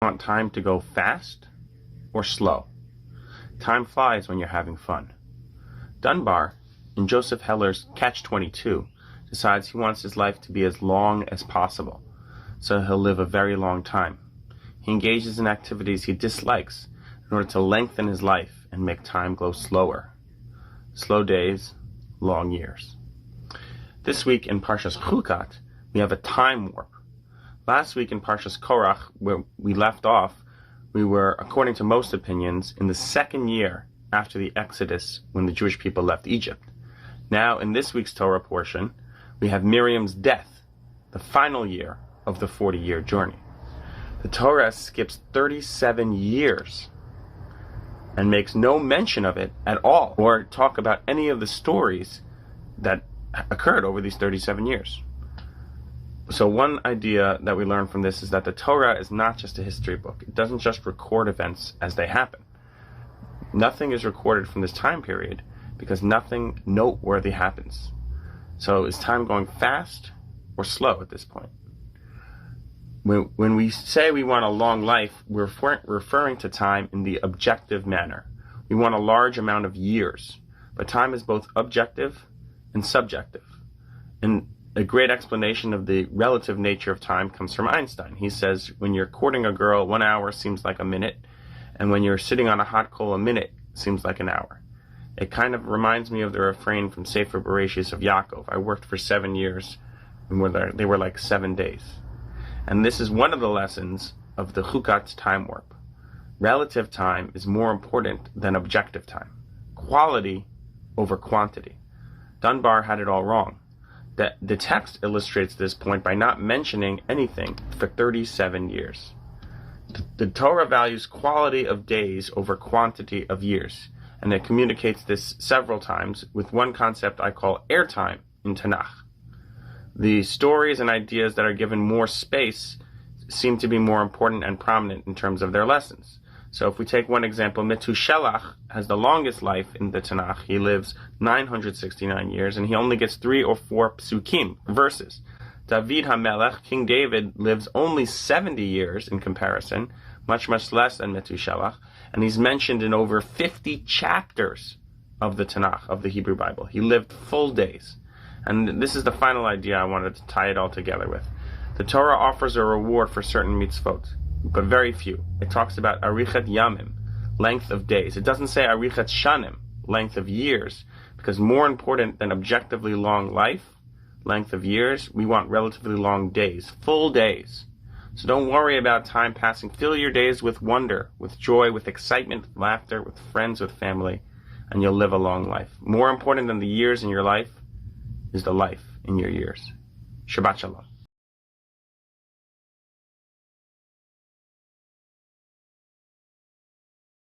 Want time to go fast or slow? Time flies when you're having fun. Dunbar, in Joseph Heller's Catch-22, decides he wants his life to be as long as possible, so he'll live a very long time. He engages in activities he dislikes in order to lengthen his life and make time go slower. Slow days, long years. This week in Parsha's Chukat, we have a time warp. Last week in Parsha's Korach, where we left off, we were, according to most opinions, in the second year after the Exodus when the Jewish people left Egypt. Now, in this week's Torah portion, we have Miriam's death, the final year of the 40-year journey. The Torah skips 37 years and makes no mention of it at all, or talk about any of the stories that occurred over these 37 years. So one idea that we learn from this is that the Torah is not just a history book. It doesn't just record events as they happen. Nothing is recorded from this time period because nothing noteworthy happens. So is time going fast or slow at this point? When we say we want a long life, we're referring to time in the objective manner. We want a large amount of years, but time is both objective and subjective. And a great explanation of the relative nature of time comes from Einstein. He says when you're courting a girl, 1 hour seems like a minute, and when you're sitting on a hot coal, a minute seems like an hour. It kind of reminds me of the refrain from Sefer Bereshis of Yaakov. I worked for 7 years, and they were like 7 days. And this is one of the lessons of the Chukat's time warp. Relative time is more important than objective time. Quality over quantity. Dunbar had it all wrong. The text illustrates this point by not mentioning anything for 37 years. The Torah values quality of days over quantity of years, and it communicates this several times with one concept I call airtime in Tanakh. The stories and ideas that are given more space seem to be more important and prominent in terms of their lessons. So if we take one example, Metushelach has the longest life in the Tanakh. He lives 969 years, and he only gets 3 or 4 psukim, verses. David HaMelech, King David, lives only 70 years in comparison, much less than Metushelach, and he's mentioned in over 50 chapters of the Tanakh, of the Hebrew Bible. He lived full days. And this is the final idea I wanted to tie it all together with. The Torah offers a reward for certain mitzvot, but very few. It talks about arichat yamim, length of days. It doesn't say arichat shanim, length of years, because more important than objectively long life, length of years, we want relatively long days, full days. So don't worry about time passing. Fill your days with wonder, with joy, with excitement, with laughter, with friends, with family, and you'll live a long life. More important than the years in your life is the life in your years. Shabbat Shalom.